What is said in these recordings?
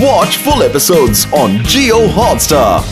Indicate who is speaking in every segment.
Speaker 1: Watch full episodes on Jio Hotstar.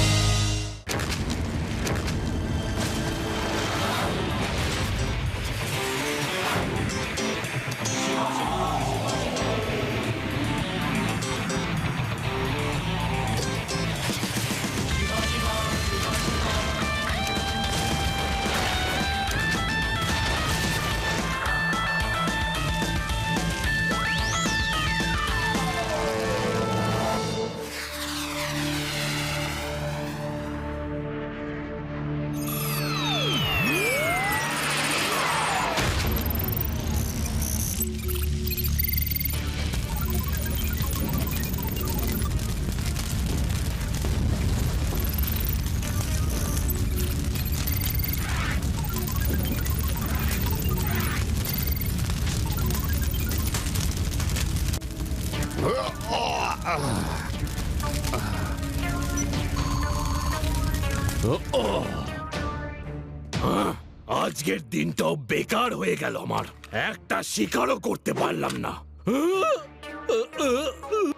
Speaker 2: আজকের দিনটাও বেকার হয়ে গেল আমার একটা শিকারও করতে পারলাম না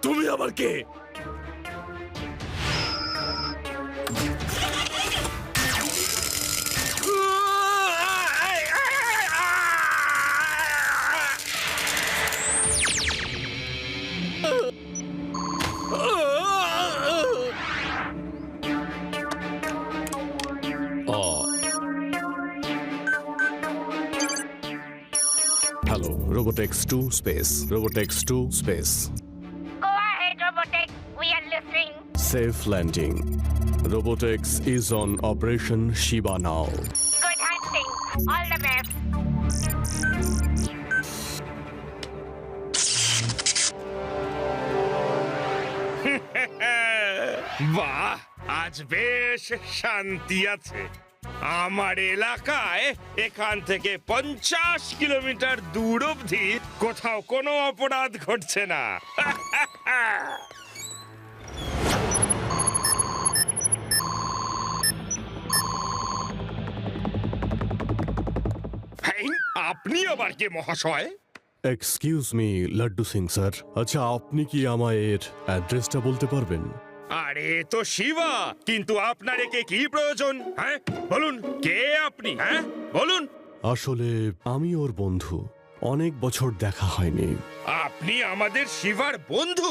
Speaker 2: তুমি আবার কে
Speaker 3: Hello, Robotex 2 space. Robotex 2 space.
Speaker 4: Go ahead, Robotex. We are listening.
Speaker 3: Safe landing. Robotex is on Operation Shiba now.
Speaker 4: Good hunting. All the best.
Speaker 2: বাহ আজ বেশ শান্তি আছে আমার এলাকায় এখান থেকে 50 কিলোমিটার দূর অবধি কোথাও কোনো অপরাধ ঘটছে না আপনি আবার কে মহাশয়
Speaker 3: excuse me Laddu Singh sir আচ্ছা আপনি কি আমায় এর অ্যাড্রেসটা বলতে পারবেন
Speaker 2: আরে তো শিবা কিন্তু আপনার একে কি প্রয়োজন হ্যাঁ বলুন কে আপনি হ্যাঁ বলুন
Speaker 3: আসলে আমি ওর বন্ধু অনেক বছর দেখা হয়নি
Speaker 2: আপনি আমাদের শিবার বন্ধু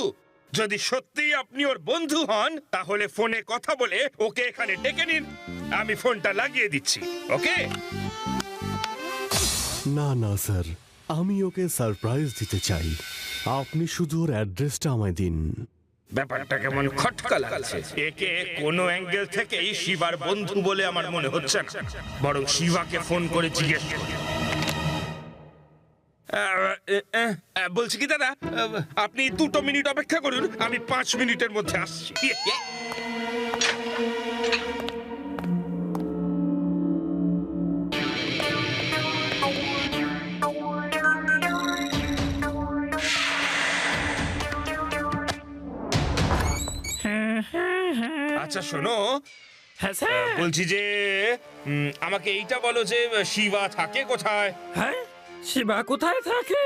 Speaker 2: যদি সত্যি আপনি ওর বন্ধু হন তাহলে ফোনে কথা বলে ওকে এখানে ডেকে নিন আমি ফোনটা লাগিয়ে দিচ্ছি ওকে
Speaker 3: না না স্যার আমি ওকে সারপ্রাইজ দিতে চাই আপনি শুধু ওর অ্যাড্রেসটা আমায় দিন
Speaker 2: ব্যাপারটা কেমন খটকা লাগছে একে কোনো অ্যাঙ্গেল থেকেই শিবার বন্ধু বলে আমার মনে হচ্ছে না বরং শিবাকে ফোন করে জিজ্ঞেস করি বলছি কি দাদা আপনি 2 মিনিট অপেক্ষা করুন আমি 5 মিনিটের মধ্যে আসছি আচ্ছা শোনো
Speaker 5: হ্যাঁ স্যার
Speaker 2: বলছি যে আমাকে এইটা বলো যে শিবা থাকে কোথায়
Speaker 5: হ্যাঁ শিবা কোথায় থাকে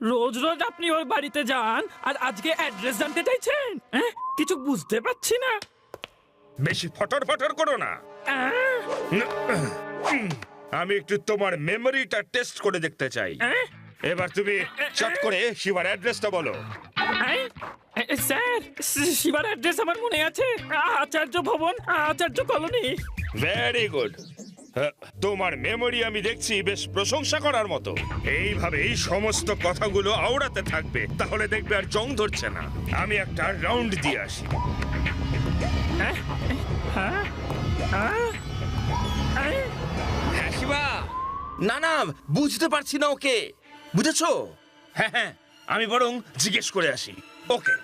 Speaker 5: রোজ রোজ আপনি ওর বাড়িতে যান আর আজকে অ্যাড্রেস জানতে চাইছেন হ্যাঁ কিছু বুঝতে পারছি না
Speaker 2: বেশি ফটর ফটর করো না আমি একটু তোমার মেমোরিটা টেস্ট করে দেখতে চাই এবার তুমি চট করে শিবার অ্যাড্রেসটা বলো
Speaker 5: স্যার শিবার অ্যাড্রেস আমার মনে আছে আচার্য ভবন আচার্য কলোনি
Speaker 2: ভেরি গুড তোমার মেমোরি আমি দেখছি বেশ প্রশংসা করার মতো এইভাবেই সমস্ত কথাগুলো আওড়াতে থাকবে তাহলে দেখবে আর জং ধরছে না আমি একটা রাউন্ড দিয়ে আসি
Speaker 6: হ্যাঁ শিবা না না বুঝতে পারছি না ওকে বুঝেছো
Speaker 2: হ্যাঁ হ্যাঁ আমি বরং জিজ্ঞেস করে আসি ওকে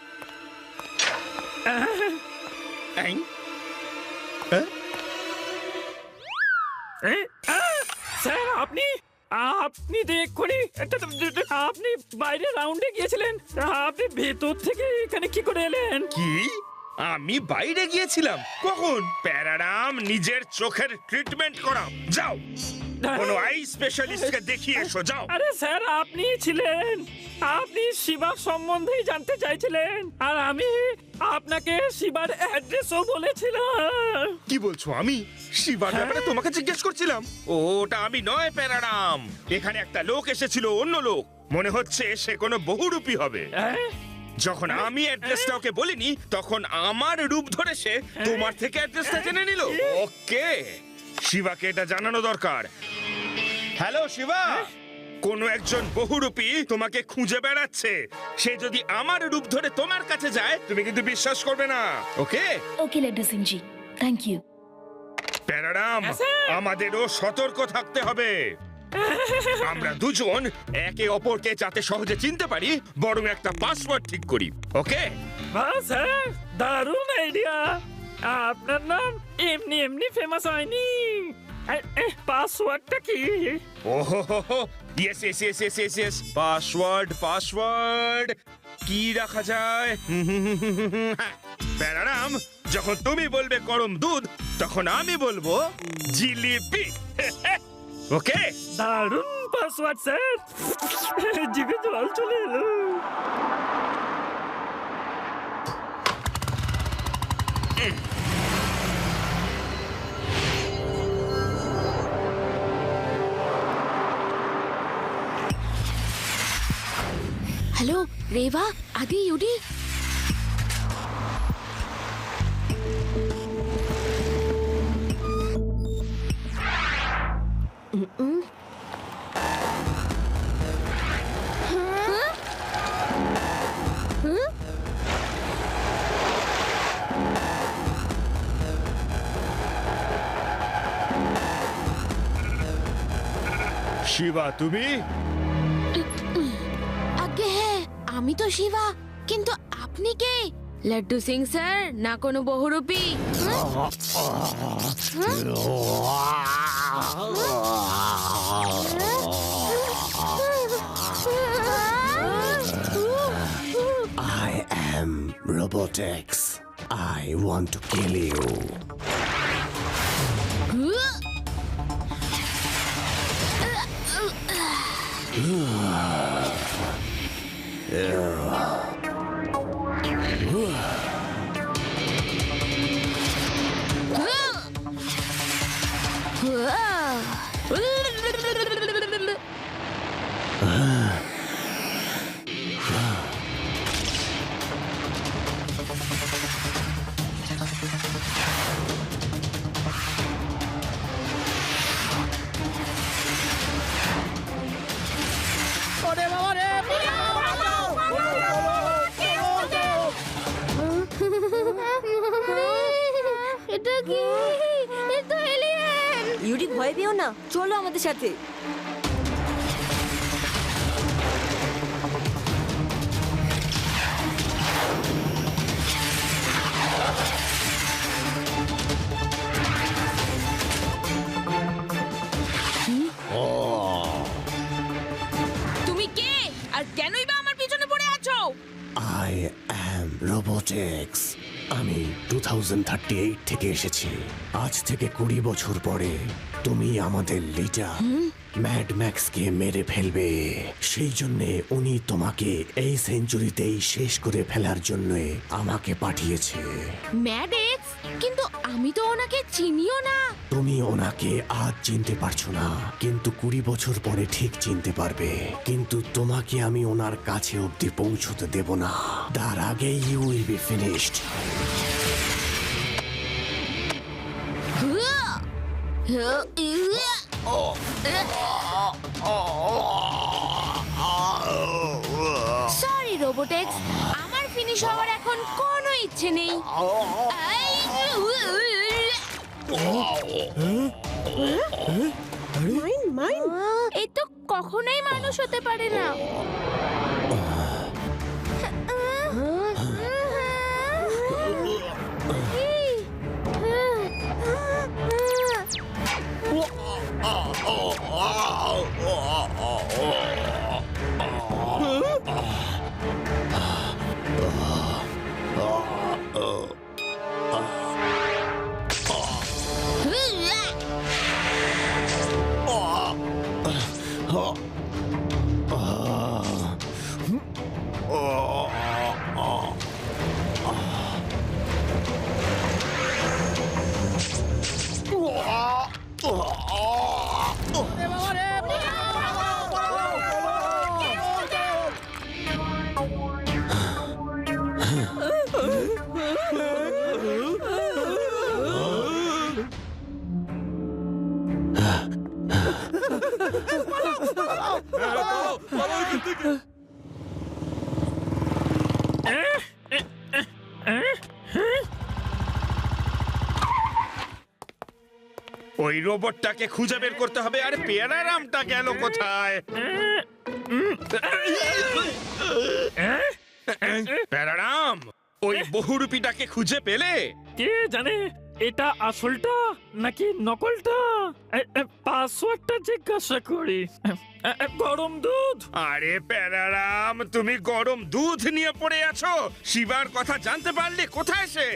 Speaker 5: স্যার আপনি আপনি দেখুনি আপনি বাইরে রাউন্ডে গিয়েছিলেন আপনি ভেতর থেকে এখানে কি করে এলেন
Speaker 2: কি আমি বাইরে গিয়েছিলাম কখন প্যারারাম নিজের চোখের ট্রিটমেন্ট করাও যাও কোনো আই স্পেশালিস্টকে দেখিয়ে এসো, যাও।
Speaker 5: আরে স্যার, আপনি ছিলেন, আপনি শিবার সম্বন্ধেই জানতে চাইছিলেন, আর আমি আপনাকে শিবার অ্যাড্রেসও বলেছিলাম।
Speaker 2: কি বলছো? আমি শিবার ব্যাপারে তোমাকে জিজ্ঞেস করছিলাম? ওটা আমি নয় প্যারাডাম, এখানে একটা লোক এসেছিল, অন্য লোক, মনে হচ্ছে সে কোনো বহুরূপী হবে। যখন আমি অ্যাড্রেসটা ওকে বলিনি, তখন আমার রূপ ধরে সে তোমার থেকে অ্যাড্রেসটা জেনে নিল। ওকে, শিবাকে এটা জানানো দরকার। হ্যালো শিবা, কোন একজন বহুরূপী তোমাকে খুঁজে বেড়াচ্ছে। সে যদি আমার রূপ ধরে তোমার কাছে যায়, তুমি কিন্তু বিশ্বাস করবে না। ওকে
Speaker 7: ওকে লাড্ডু সিং জি, থ্যাংক ইউ।
Speaker 2: প্যারাডাম, আমাদেরও সতর্ক থাকতে হবে। আমরা দুজন একে অপরকে যাতে সহজে চিনতে পারি, বরং একটা পাসওয়ার্ড ঠিক করি। ওকে
Speaker 5: বাহ স্যার, দারুণ আইডিয়া। আপনার নাম এমনি এমনি ফেমাস হয়নি। পাসওয়ার্ডটা কি?
Speaker 2: ওহো, yes yes yes yes yes yes, password কি রাখা যায়? প্যারাডাম, যখন তুমি বলবে গরম দুধ, তখন আমি বলবো জিলিপি। ওকে,
Speaker 5: দারুণ পাসওয়ার্ড স্যার, জিভে জল চলে এলো।
Speaker 7: হ্যালো রেবা, আদি, ইউডি।
Speaker 2: শিবা তুমি?
Speaker 7: আগে হ্যাঁ, আমি তো শিবা, কিন্তু আপনি কে? লাড্ডু সিং স্যার, না কোনো বহুরূপী?
Speaker 3: I am Robotex. I want to kill you.
Speaker 7: এটা কি? এটা এলিয়েন।
Speaker 8: ইউডি, ভয় পেও না, চলো আমাদের সাথে।
Speaker 7: তুমি কে, আর কেনই বা আমার পিছনে পড়ে আছো?
Speaker 3: I am Robotex. আমি 2038 থেকে এসেছি। আজ থেকে 20 বছর পরে তুমি আমাদের লিডার ম্যাড ম্যাক্সকে মেরে ফেলবে। সেই জন্য উনি তোমাকে এই সেঞ্চুরিতেই শেষ করে ফেলার জন্য আমাকে পাঠিয়েছে।
Speaker 7: Mad x? কিন্তু আমি তো ওনাকে চিনিও না।
Speaker 3: তুমি ওনাকে আজ চিনতে পারছো না, কিন্তু 20 বছর পরে ঠিক চিনতে পারবে। কিন্তু তোমাকে আমি ওনার কাছে অব্দি পৌঁছতে দেব না, তার আগে you will be finished.
Speaker 7: Sorry Robotex, আমার ফিনিশ হওয়ার এখন কোনো ইচ্ছে নেই। এই তো কখনোই মানুষ হতে পারে না।
Speaker 2: ওই রোবটটাকে খুঁজে বের করতে হবে। আরে পেয়ারারামটা গেল কোথায়? পেয়ারারাম, ওই বহুরূপীটাকে খুঁজে পেলে?
Speaker 5: কে জানে এটা আসলটা নাকি নকলটা? পাসওয়ার্ডটা জিজ্ঞাসা করি। গরম দুধ।
Speaker 2: আরে প্যারারাম, তুমি গরম দুধ নিয়ে পড়ে আছো। শিবার কথা জানতে পারলে কোথায় সে?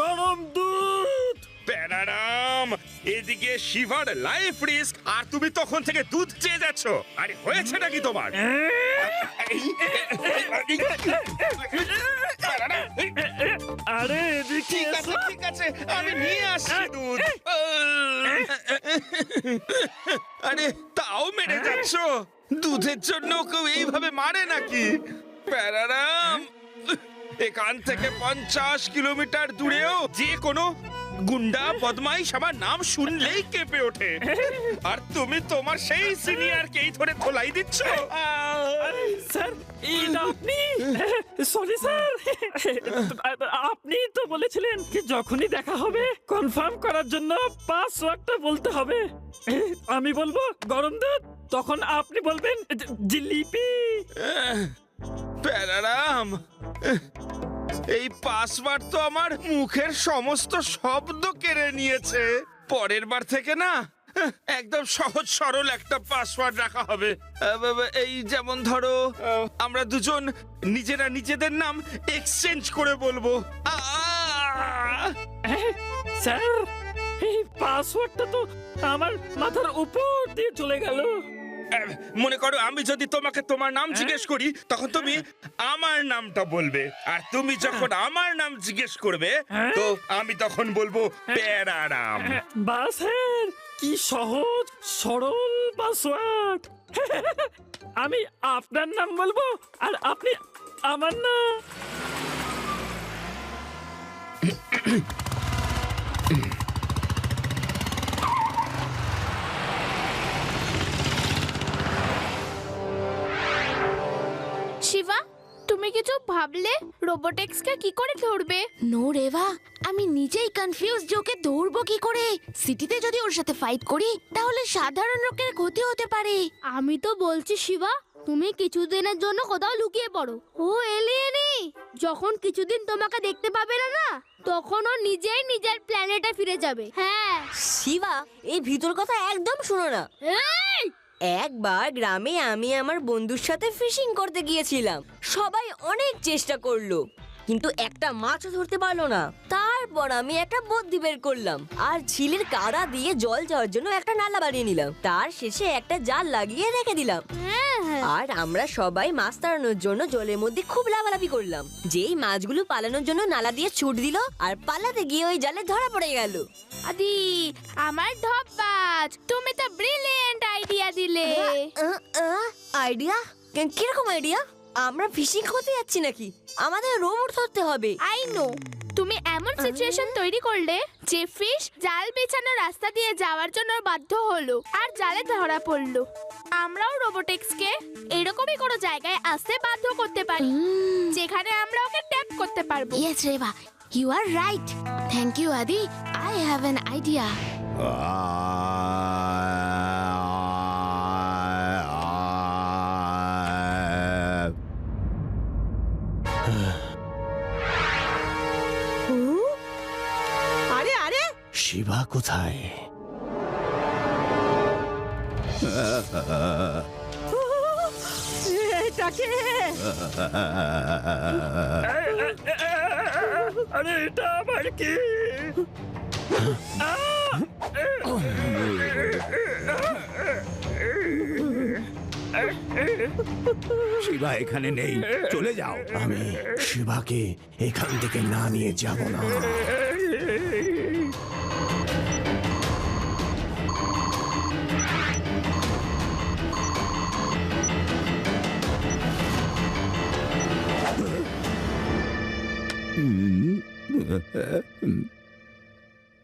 Speaker 5: গরম দুধ।
Speaker 2: প্যারারাম, এদিকে শিবার লাইফ রিস্ক, আর তুমি তখন থেকে দুধ চেয়ে যাচ্ছ। আরে হয়েছে নাকি তোমার?
Speaker 5: আরে এদিকে
Speaker 2: ঠিক আছে, ঠিক আছে, আমি নিয়ে আসছি দুধ। আরে তাও মেরে যাচ্ছ? দুধের জন্য কেউ এইভাবে মারে নাকি? প্যারারাম, এখান থেকে 50 কিলোমিটার দূরেও যে কোনো গুন্ডা বদমাইশ আমার নাম শুনলেই কেঁপে ওঠে। আর তুমি তোমার সেই সিনিয়রকেই ধরে ধোলাই দিচ্ছ।
Speaker 5: আরে স্যার, এটা আপনি? সরি স্যার, আপনি তো বলেছিলেন কি যখনই দেখা হবে কনফার্ম করার জন্য পাসওয়ার্ডটা বলতে হবে। আমি বলবো গরম দুধ, তখন আপনি বলবেন জিলিপি।
Speaker 2: প্যারারাম, এই পাসওয়ার্ড তো আমার মুখের সমস্ত শব্দ কেড়ে নিয়েছে। পরের বার থেকে না একদম সহজ সরল একটা পাসওয়ার্ড রাখা হবে। এই যেমন ধরো, আমরা দুজন নিজেরা নিজেদের নাম এক্সচেঞ্জ করে বলবো।
Speaker 5: স্যার, এই পাসওয়ার্ডটা তো আমার মাথার উপর দিয়ে চলে গেল।
Speaker 2: মনে করো আমি যদি তোমাকে তোমার নাম জিজ্ঞেস করি, তখন তুমি আমার নামটা বলবে, আর তুমি যখন আমার নাম জিজ্ঞেস করবে তো আমি তখন বলবো প্যারারাম।
Speaker 5: বাস স্যার, কি সহজ সরল পাসওয়ার্ড। আমি আপনার নাম বলবো আর আপনি আমার নাম।
Speaker 7: শিবা, তুমি কিছু ভাবলে রোবোটিক্সকে কি করে ধরবে? নো রেভা, আমি নিজেই কনফিউজ যে ওকে ধরবো কি করে। সিটিতে যদি ওর সাথে ফাইট করি তাহলে সাধারণ লোকের ক্ষতি হতে পারে।
Speaker 9: আমি তো বলছি শিবা, তুমি কিছুদিনের জন্য কোথাও লুকিয়ে পড়ো। ও এলিয়েনই যখন কিছুদিন তোমাকে দেখতে পাবে না না, তখন ও নিজেই নিজের প্ল্যানেটে ফিরে যাবে। হ্যাঁ।
Speaker 8: শিবা, এই ভিতর কথা একদম শোনো না।
Speaker 9: এই!
Speaker 8: একবার গ্রামে আমি আমার বন্ধুর সাথে ফিশিং করতে গিয়েছিলাম। সবাই অনেক চেষ্টা করলো, কিন্তু একটা মাছও ধরতে পারলো না। তারপর আমি একটা বুদ্ধি বের করলাম আর ঝিলের কাদা দিয়ে জল যাওয়ার জন্য একটা নালা বানিয়ে নিলাম। তার শেষে একটা জাল লাগিয়ে রেখে দিলাম। আর আমরা সবাই মাছ তাড়ানোর জন্য জলের মধ্যে খুব লাফালাফি করলাম। যেই মাছগুলো পালানোর জন্য নালা দিয়ে ছুট দিল আর পালাতে গিয়ে ওই জালে ধরা পড়ে গেল।
Speaker 9: আদি, আমার ধপ্পাজ, তুমি তো ব্রিলিয়েন্ট আইডিয়া দিলে।
Speaker 8: আইডিয়া? কিরকম আইডিয়া? আমরা ফিশিং করতে যাচ্ছি নাকি? আমাদের রোবট ধরতে হবে।
Speaker 9: আই নো, তুমি এমন সিচুয়েশন তৈরি করলে যে ফিশ জাল বিছানো রাস্তা দিয়ে যাওয়ার জন্য বাধ্য হলো আর জালে ধরা পড়লো। আমরাও রোবোটিক্সকে এরকমই কোনো জায়গায় আসতে বাধ্য করতে পারি যেখানে আমরা ওকে ট্যাপ করতে পারবো।
Speaker 7: Yes Reva, you are right. Thank you Adi, I have an idea.
Speaker 8: আরে আরে,
Speaker 3: শিবা কোথায়?
Speaker 5: এটাকে আরে এটা আবার কি?
Speaker 3: শিবা এখানে নেই, চলে যাও। আমি শিবাকে এখান থেকে না নিয়ে যাব না।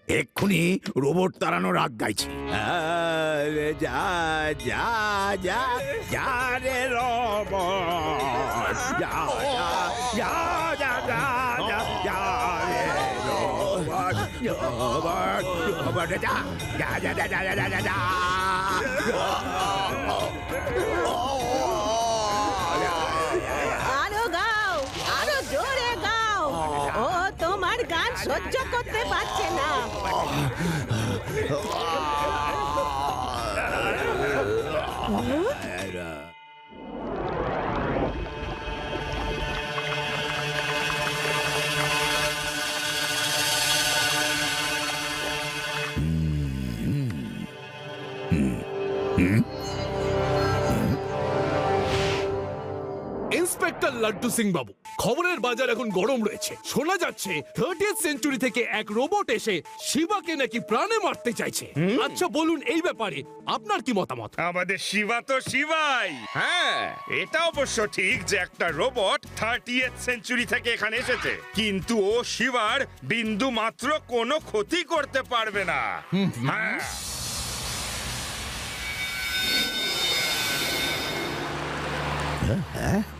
Speaker 10: এক্ষুনি রোবট তাড়ানোর রাগ গাইছি। যা যা যা যা রে রোবট, যা যা যা যা যা যা যা রে রোবট, রোবট রোবট যা যা যা যা যা যা যা যা।
Speaker 11: আরো গাও, আরো জোরে গাও। ও তোমার গান সহ্য করতে পারছে না।
Speaker 12: ইন্সপেক্টর লাড্ডু সিং বাবু, খবরের বাজার এখন গরম রয়েছে। শোনা যাচ্ছে 30th সেঞ্চুরি থেকে এক রোবট এসে শিবাকে নাকি প্রাণে মারতে চাইছে। আচ্ছা বলুন, এই ব্যাপারে আপনার কি মতামত?
Speaker 2: আমাদের শিবা তো শিবাই। হ্যাঁ, এটা অবশ্য ঠিক যে একটা রোবট 30th সেঞ্চুরি থেকে এখানে এসেছে, কিন্তু ও শিবার বিন্দু মাত্র কোনো ক্ষতি করতে পারবে না। হ্যাঁ,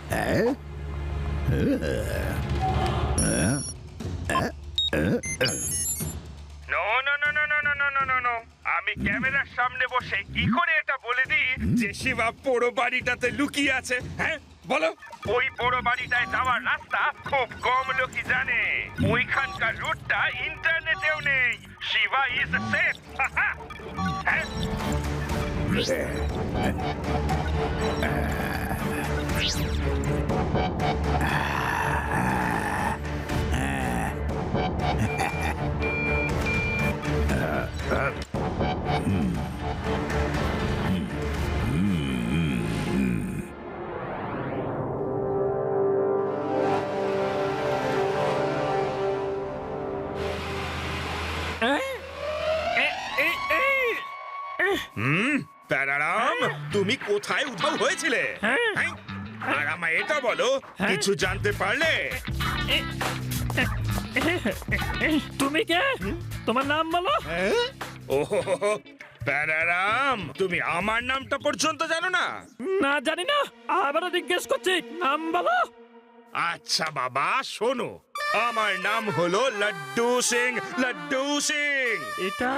Speaker 2: আমি ক্যামেরার সামনে বসে কি করে এটা বলে দিই যে শিবা পোড়ো বাড়িটাতে লুকিয়ে আছে? হ্যাঁ বলো। ওই পোড়ো বাড়িটায় যাওয়ার রাস্তা খুব কম লোকই জানে। ওইখানকার রুটটা ইন্টারনেটেও নেই। Shiba is safe. হ্যাঁ, প্যারারাম, তুমি কোথায় উধাও হয়েছিলে? হ্যাঁ? আর আমায় এটা বলো, কিছু জানতে পারলে?
Speaker 5: তুমি কে? তোমার নাম বলো।
Speaker 2: ওহো, প্যারারাম, তুমি আমার নামটা পর্যন্ত জানো না?
Speaker 5: না, জানি না। আবারও জিজ্ঞেস করছি, নাম বলো।
Speaker 2: আচ্ছা বাবা, শোনো, আমার নাম হলো লাড্ডু সিং। লাড্ডু সিং।
Speaker 5: এটা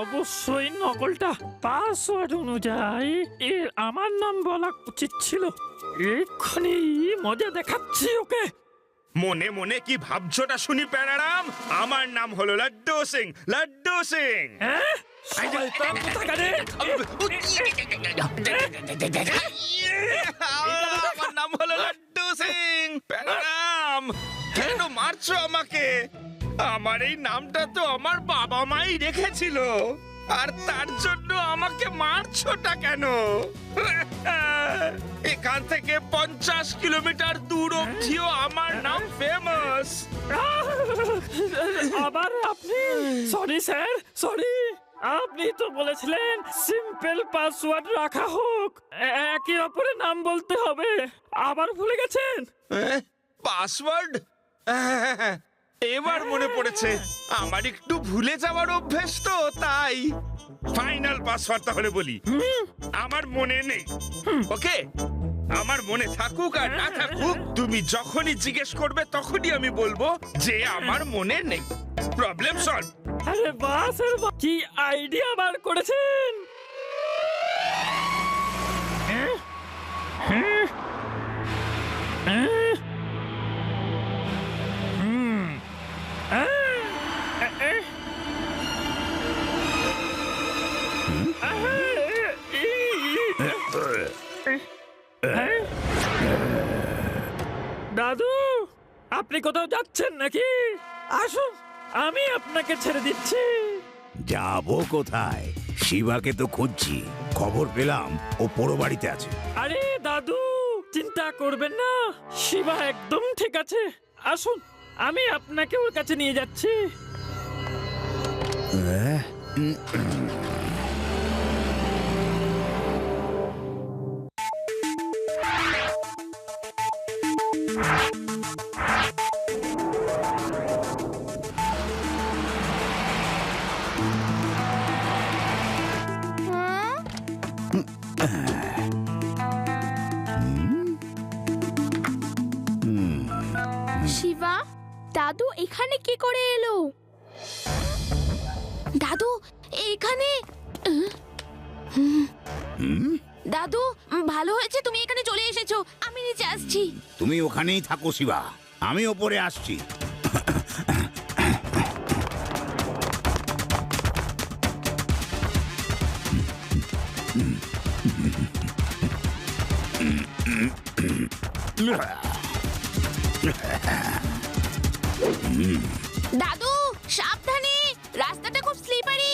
Speaker 5: অবশ্যই নকলটা। পাসওয়ার্ড অনুযায়ী এর আমার নাম বলা উচিত ছিল। এক্ষুনি মজা দেখাচ্ছি ওকে।
Speaker 2: মনে মনে কি ভাবছোটা শুনি প্যারারাম? আমার নাম হলো লাড্ডু সিং। লাড্ডু সিং।
Speaker 5: হ্যাঁ? শয়তান কোথাকারে!
Speaker 2: আমার নাম হলো লাড্ডু সিং। প্যারারাম, কেন মারছো আমাকে? আমার এই নামটা তো আমার বাবা মাই রেখেছিল, আর তার জন্য আমাকে মারছোটা কেন? এখান থেকে 50 কিলোমিটার দূর অবধিও আমার নাম ফেমাস।
Speaker 5: আবার আপনি? Sorry sir, sorry. আপনি তো বলেছিলেন সিম্পল পাসওয়ার্ড রাখা হোক, একে অপরের নাম বলতে হবে। আবার ভুলে গেছেন?
Speaker 2: পাসওয়ার্ড? এবার মনে পড়েছে, আমার একটু ভুলে যাওয়ার অভ্যেস তো, তাই। ফাইনাল পাসওয়ার্ড তাহলে বলি। আমার মনে নেই। ওকে, আমার মনে থাকুক আর না থাকুক, তুমি যখনই জিজ্ঞেস করবে তখনই আমি বলবো যে আমার মনে নেই। Problem solve.
Speaker 5: আরে বাহ স্যার, কি আইডিয়া বার করেছেন! দাদু, আপনি কোথাও যাচ্ছেন নাকি? আসুন, আমি আপনাকে ছেড়ে দিচ্ছি।
Speaker 10: যাবো কোথায়? শিবাকে তো খুঁজছি, খবর পেলাম ও পোড়ো বাড়িতে আছে।
Speaker 5: আরে দাদু, চিন্তা করবেন না, শিবা একদম ঠিক আছে। আসুন, আমি আপনাকে ওর কাছে নিয়ে যাচ্ছি।
Speaker 9: শিবা, দাদু এখানে কি করে এলো?
Speaker 7: দাদু এখানে দাদু ভালো হয়েছে তুমি এখানে চলে এসেছো, আমি নিচে আসছি।
Speaker 10: তুমি ওখানেই থাকো শিবা, আমি ওপরে আসছি।
Speaker 7: দাদু সাবধানে, রাস্তাটা খুব স্লিপারি।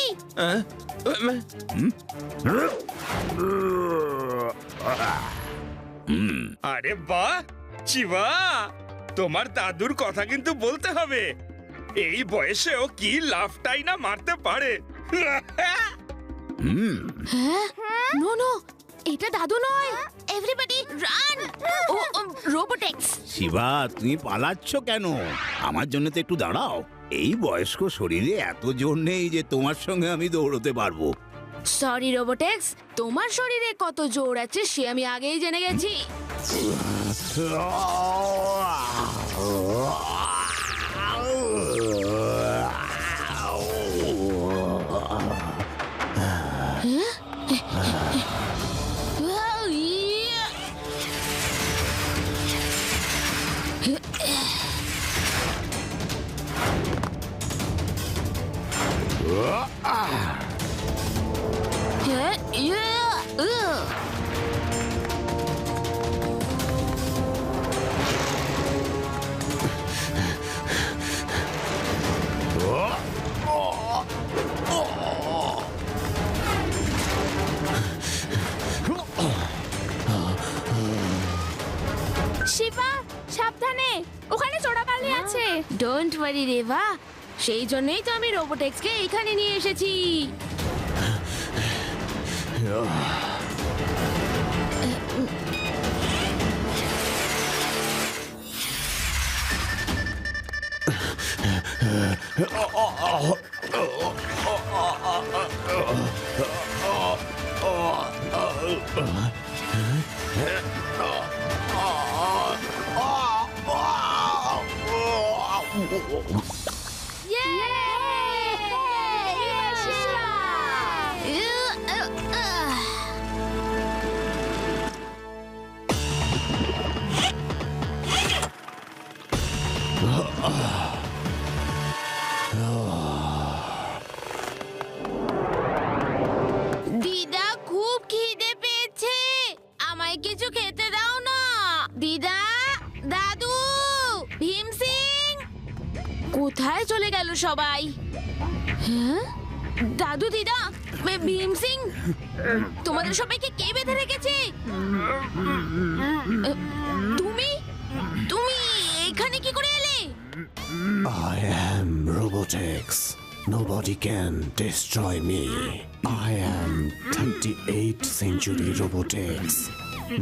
Speaker 2: আরে বাহ শিবা, তোমার দাদুর কথা কিন্তু বলতে হবে। এই বয়সেও কি লাফটাই না মারতে পারে।
Speaker 7: হ্যাঁ নো নো, এটা দাদু নয়। Everybody run. ও রোবোটেক্স।
Speaker 10: শিবা তুমি পালাচ্ছ কেন? আমার জন্য তো একটু দাঁড়াও। এই বয়স্ক শরীরে এত জোর নেই যে তোমার সঙ্গে আমি দৌড়তে পারবো।
Speaker 7: সরি রোবোটেক্স, তোমার শরীরে কত জোর আছে সে আমি আগেই জেনে গেছি।
Speaker 9: শিবা সাবধানে, ওখানে চোরাবালি আছে।
Speaker 7: ডোন্ট ওয়ারি রেভা, সেই জন্যই তো আমি রোবোটেক্সকে এখানে নিয়ে এসেছি। দিদা খুব খিদে পেয়েছে, আমায় কিছু খেতে দাও না। দিদা, দাদু, ভীম সিং, কোথায় চলে গেল সবাই? হ্যাঁ দাদু, দিদা, ভীম সিং, তোমাদের সবাইকে কে বেঁধে রেখেছে? তুমি তুমি এখানে কি করে এলে?
Speaker 3: I am Robotex. Nobody can destroy me. I am 38th century Robotex.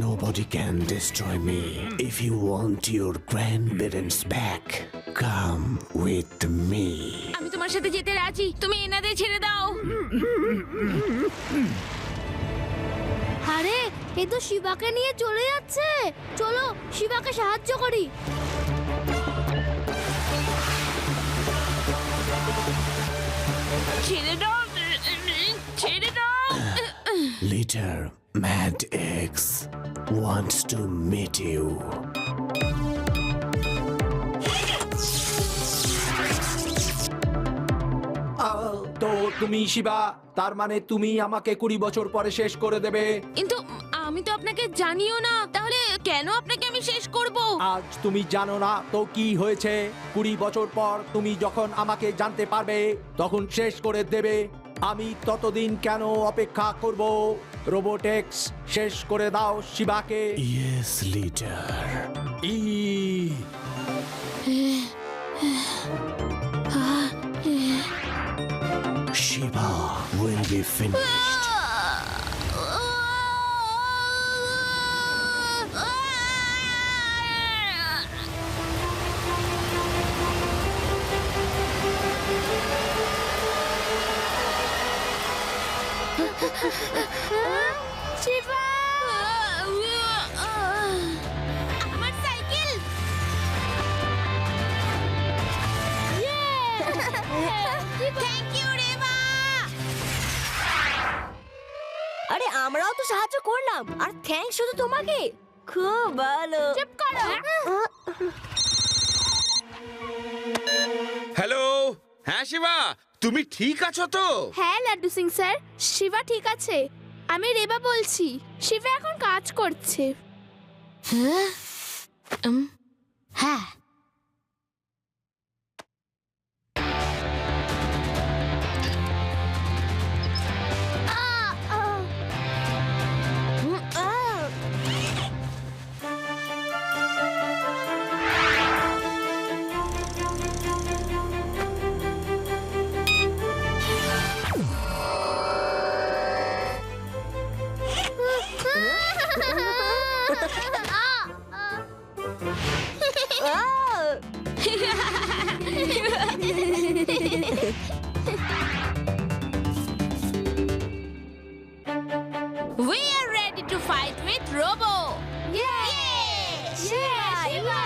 Speaker 3: Nobody can destroy me. If you want your grandparents back, come with me.
Speaker 7: আমি তোমার সাথে যেতে রাজি, তুমি এনাদের ছেড়ে দাও।
Speaker 9: আরে এ তো শিবাকে নিয়ে চলে যাচ্ছে, চলো শিবাকে সাহায্য করি।
Speaker 7: ছেড়ে দাও, ছেড়ে দাও।
Speaker 3: Leader Mad X wants to meet you.
Speaker 13: তো তুমি শিবা, তার মানে তুমি আমাকে 20 বছর পরে শেষ করে দেবে?
Speaker 7: কিন্তু আমি তো আপনাকে জানিও না, তাহলে কেন আপনাকে আমি শেষ করব?
Speaker 13: আজ তুমি জানো না তো কি হয়েছে? 20 বছর পর তুমি যখন আমাকে জানতে পারবে তখন শেষ করে দেবে। আমি ততদিন কেন অপেক্ষা করব? রোবোটেক্স, শেষ করে দাও শিবাকে।
Speaker 3: Yes, leader. Shiva will be finished.
Speaker 9: Shiba, আমার সাইকেল।
Speaker 7: Thank you Reba.
Speaker 8: আরে আমরাও তো সাহায্য করলাম, আর থ্যাঙ্কস শুধু তোমাকে। খুব ভালো।
Speaker 9: চুপ করো।
Speaker 6: হ্যালো, হ্যাঁ শিবা, তুমি ঠিক আছো তো?
Speaker 9: হ্যাঁ লাড্ডু সিং স্যার, শিবা ঠিক আছে। আমি রেবা বলছি, শিবা এখন কাজ করছে।
Speaker 7: হ্যাঁ We are ready to fight with Robo. Yay! Shiva!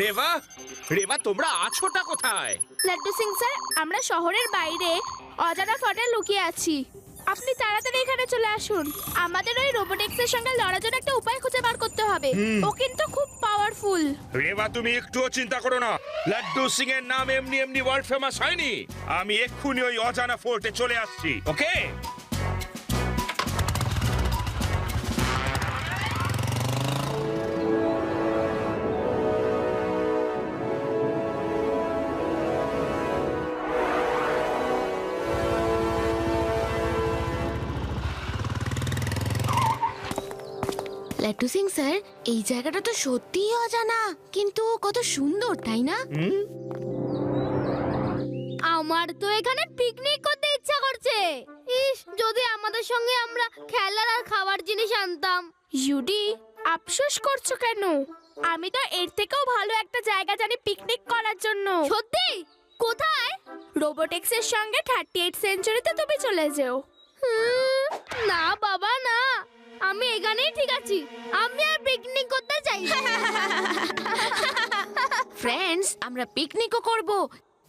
Speaker 6: Reba, Reba তোমরা আছোটা কোথায়?
Speaker 9: লাড্ডু সিং স্যার, আমরা শহরের বাইরে অজানা ফটে লুকিয়ে আছি। আপনি তাড়াতাড়ি এখানে চলে আসুন। আমাদের ওই রোবোটিক্সের সঙ্গে লড়ার জন্য একটা উপায় খুঁজে বার করতে হবে। ও কিন্তু খুব পাওয়ারফুল।
Speaker 2: রেবা তুমি একটুও চিন্তা করো না, লাড্ডু সিং এর নাম এমনি এমনি ওয়ার্ল্ড ফেমাস হয়নি। আমি এক্ষুনি ওই অজানা ফোর্টে চলে আসছি, ওকে?
Speaker 7: লাড্ডু সিং স্যার, এই জায়গাটা তো সত্যিই অজানা, কিন্তু কত সুন্দর, তাই না?
Speaker 9: আমার তো এখানে পিকনিক করতে ইচ্ছা করছে। ইস, যদি আমাদের সঙ্গে আমরা খেলার আর খাবার জিনিস আনতাম। ইউডি, আফসোস করছো কেন? আমি তো এর থেকেও ভালো একটা জায়গা জানি পিকনিক করার জন্য। সত্যি? কোথায়? রোবোটিক্সের সঙ্গে 38 সেঞ্চুরিতে তুমি চলে যাও। না বাবা না, আমি এখানেই ঠিক আছি। আমি আর পিকনিক করতে চাই না।
Speaker 7: ফ্রেন্ডস, আমরা পিকনিকও করব,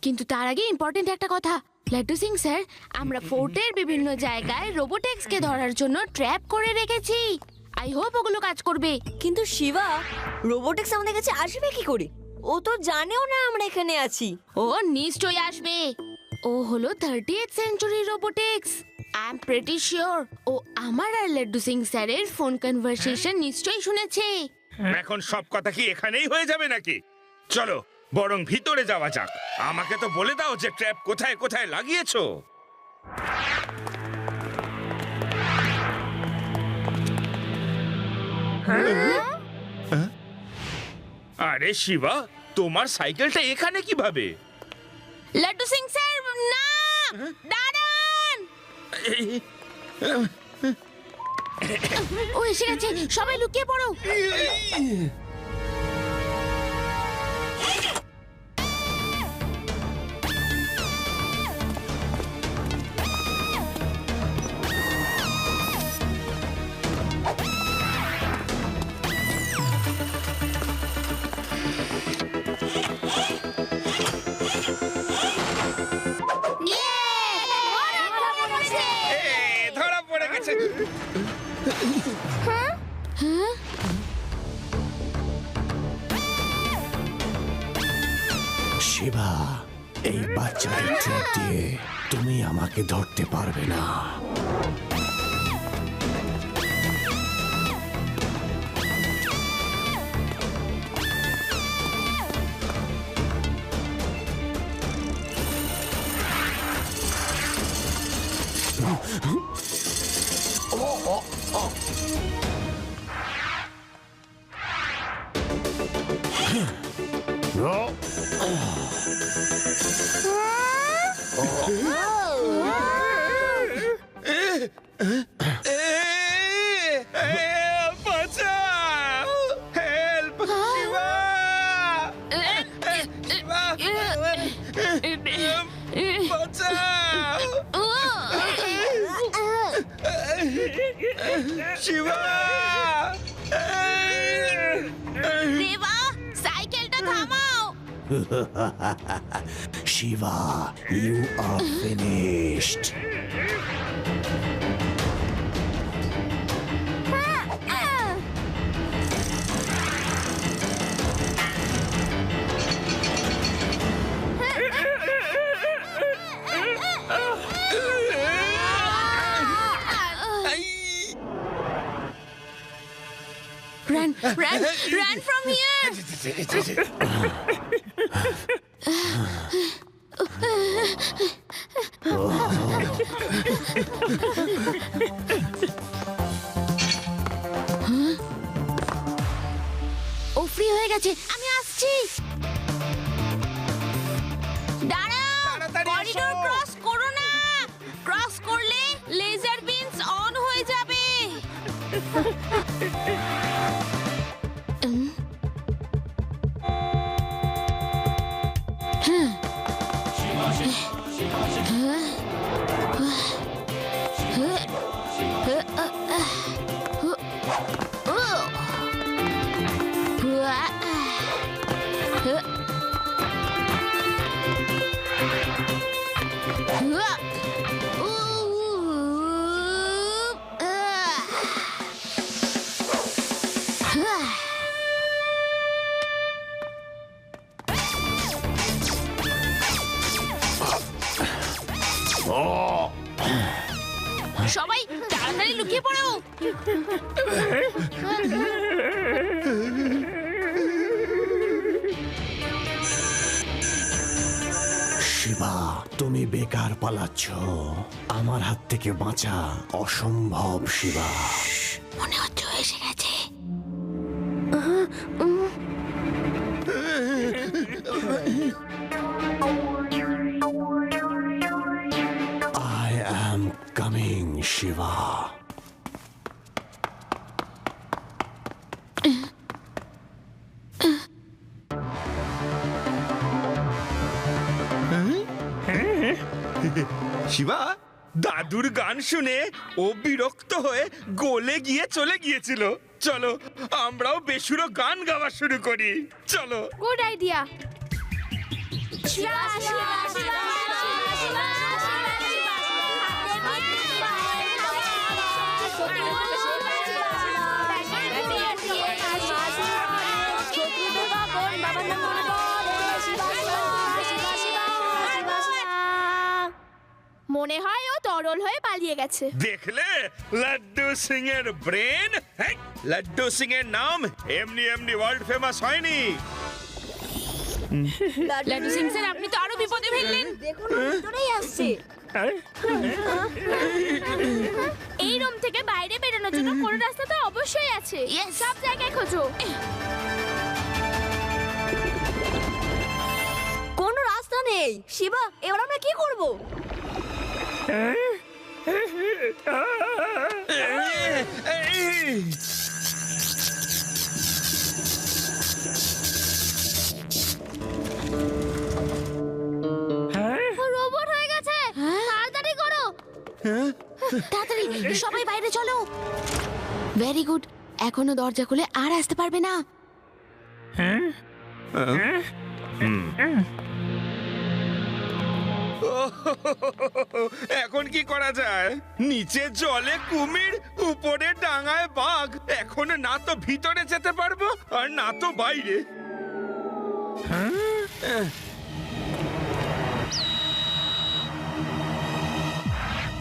Speaker 7: কিন্তু তার আগে ইম্পর্টেন্ট একটা কথা। লাড্ডু সিং স্যার, আমরা ফোর্টের বিভিন্ন জায়গায় রোবোটিক্সকে ধরার জন্য ট্র্যাপ করে রেখেছি। আই হোপ ওগুলো কাজ করবে।
Speaker 8: কিন্তু শিবা, রোবোটিক্স আমাদের কাছে আসবে কি করে? ও তো জানেও না আমরা এখানে আছি।
Speaker 7: ও নিশ্চয়ই আসবে। ও হলো 38th century robotics. I am pretty sure ও আমার আর লাড্ডু সিং স্যারের ফোন কনভারসেশন নিশ্চয়ই শুনেছে।
Speaker 2: এখন সব কথা কি এখানেই হয়ে যাবে নাকি? চলো বরং ভিতরে যাওয়া যাক। আমাকে তো বলে দাও যে ট্র্যাপ কোথায় কোথায় লাগিয়েছো। আরে শিবা, তোমার সাইকেলটা এখানে কিভাবে?
Speaker 7: লাড্ডু সিং স্যার, না, দাঁড়ান। ও এসে গেছে, সবাই লুকিয়ে পড়ো।
Speaker 2: ধরা পড়ে গেছে।
Speaker 3: শিবা, এই বাচ্চাদের ট্র্যাপ দিয়ে তুমি আমাকে ধরতে পারবে না।
Speaker 2: বাঁচাও! হেল্প! শিবা! শিবা! বাঁচাও!
Speaker 6: শিবা
Speaker 7: রেবা সাইকেলটা থামাও।
Speaker 3: Shiba, you are finished.
Speaker 7: Run, run, run from here! ও ফ্রি হয়ে গেছে, আমি আসছি। দাঁড়াও, করিডোর ক্রস করো না। ক্রস করলে লেজার বিনস অন হয়ে যাবে। সবাই তাড়াতাড়ি লুকিয়ে পড়ো।
Speaker 3: শিবা, তুমি বেকার পালাচ্ছ। আমার হাত থেকে বাঁচা অসম্ভব শিবা।
Speaker 7: মনে হচ্ছে ও এসে গেছে।
Speaker 3: I am coming, Shiva.
Speaker 2: Shiba, দাদুর গান শুনে ও বিরক্ত হয়ে গলে গিয়ে চলে গিয়েছিল। চলো আমরাও বেসুরো গান গাওয়া শুরু করি। চলো।
Speaker 9: Good idea. মনে হয় ও তরল হয়ে পালিয়ে গেছে।
Speaker 2: দেখলে লাড্ডু সিং এর ব্রেন। লাড্ডু সিং এর নাম এমনি এমনি ওয়ার্ল্ড ফেমাস হয়নি।
Speaker 7: লাড্ডু সিং স্যার, আপনি তো আরো বিপদে ফেললেন।
Speaker 8: দেখুন ভিতরেই আসছে।
Speaker 9: এই রুম থেকে বাইরে বেরোনোর জন্য কোন রাস্তা তো অবশ্যই আছে। সব জায়গায় খোঁজো।
Speaker 8: কোনো রাস্তা নেই। শিবা, এবার আমরা কি করব?
Speaker 9: রোবট হয়ে গেছে। তাড়াতাড়ি করো।
Speaker 7: তাড়াতাড়ি সবাই বাইরে চলো। ভেরি গুড, এখনো দরজা খুলে আর আসতে পারবে না।
Speaker 2: এখন কি করা যায়? নিচে জলে কুমির, উপরে ডাঙায় বাঘ। এখন না তো ভিতরে যেতে পারবো আর না তো বাইরে।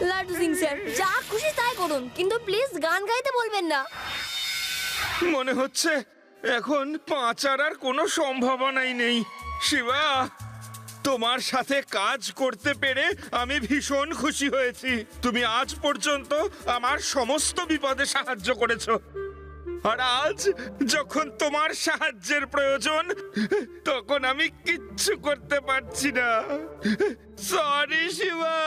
Speaker 8: লাড্ডু সিং স্যার, যা খুশি তাই করুন, কিন্তু প্লিজ গান গাইতে বলবেন না।
Speaker 2: মনে হচ্ছে এখন বাঁচার আর কোনো সম্ভাবনাই নেই। শিবা, তোমার সাথে কাজ করতে পেরে আমি ভীষণ খুশি হয়েছি। তুমি আজ পর্যন্ত আমার সমস্ত বিপদে সাহায্য করেছো, আর আজ যখন তোমার সাহায্যের প্রয়োজন তখন আমি কিচ্ছু করতে পারছি না। সরি শিবা।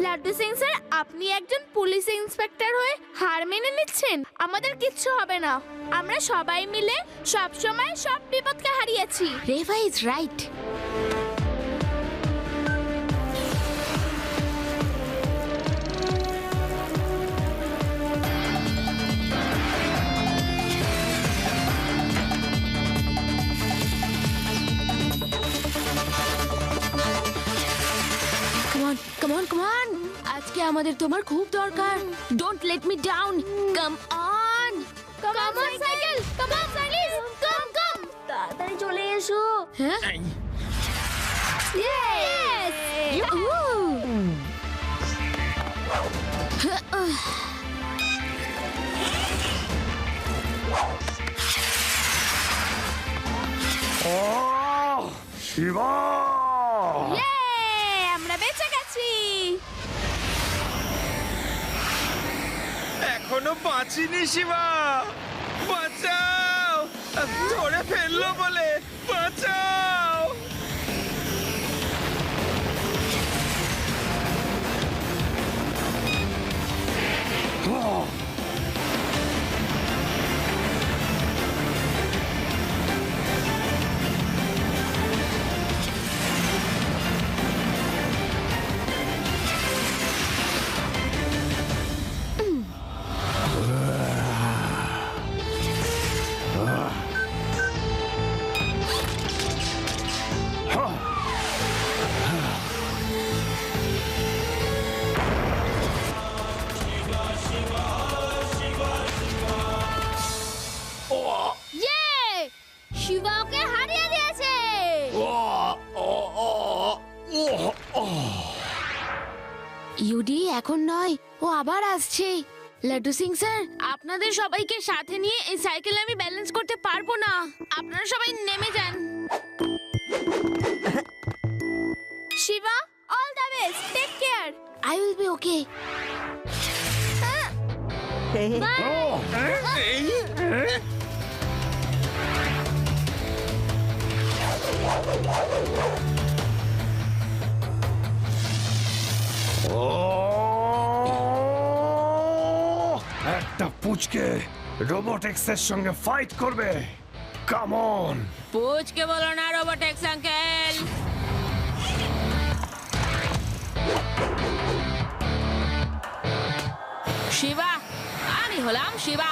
Speaker 9: লাড্ডু সিং স্যার, আপনি একজন পুলিশ ইন্সপেক্টর হয়ে হার মেনে নিচ্ছেন? আমাদের কিচ্ছু হবে না। আমরা সবাই মিলে সব সময় সব বিপদকে হারিয়েছি।
Speaker 7: Reva is right. আমাদের তোমার খুব দরকার। Don't let me down. Come on,
Speaker 9: come on cycle, come on cycle, come come.
Speaker 8: তাড়াতাড়ি চলে এসো।
Speaker 7: হ্যাঁ,
Speaker 9: ইয়েস।
Speaker 10: শিবা
Speaker 9: ইয়ে, আমরা বেঁচে গেছি।
Speaker 6: এখনো বাঁচিনি শিবা, বাঁচাও, ধরে ফেললো বলে, বাঁচাও।
Speaker 9: ইয়ে, শিবা ওকে হারিয়ে দিয়েছে।
Speaker 7: ইউডি এখন নয়, ও আবার আসছে। লাড্ডু সিং স্যার, আপনাদের সবাইকে সাথে নিয়ে এই সাইকেল আমি ব্যালেন্স করতে পারবো না। আপনারা সবাই নেমে যান।
Speaker 9: Shiva, all the best, take care.
Speaker 7: I will be okay.
Speaker 10: একটা পুচকে রোবোটিক্সের সঙ্গে ফাইট করবে। Come on.
Speaker 7: পুচকে বলো না রোবোটিক্স আঙ্কেল। শিবা, আমি হলাম শিবা।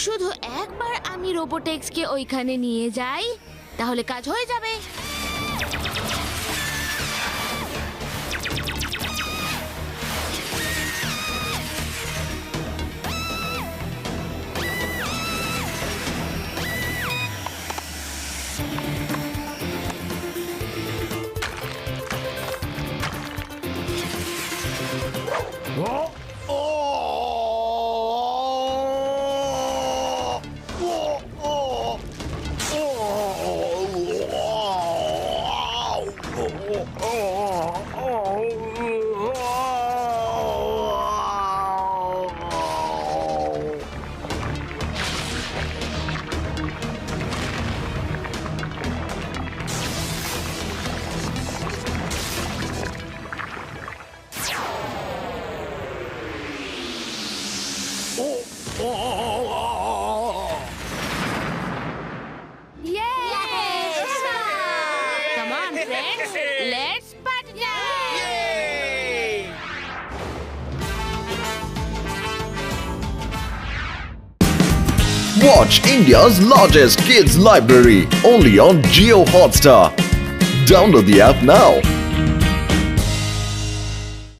Speaker 7: শুধু একবার আমি রোবোটিক্সকে ওইখানে নিয়ে যাই, তাহলে কাজ হয়ে যাবে। Come on, friends, let's party!
Speaker 1: Watch India's largest kids library only on Jio Hotstar. Download the app now.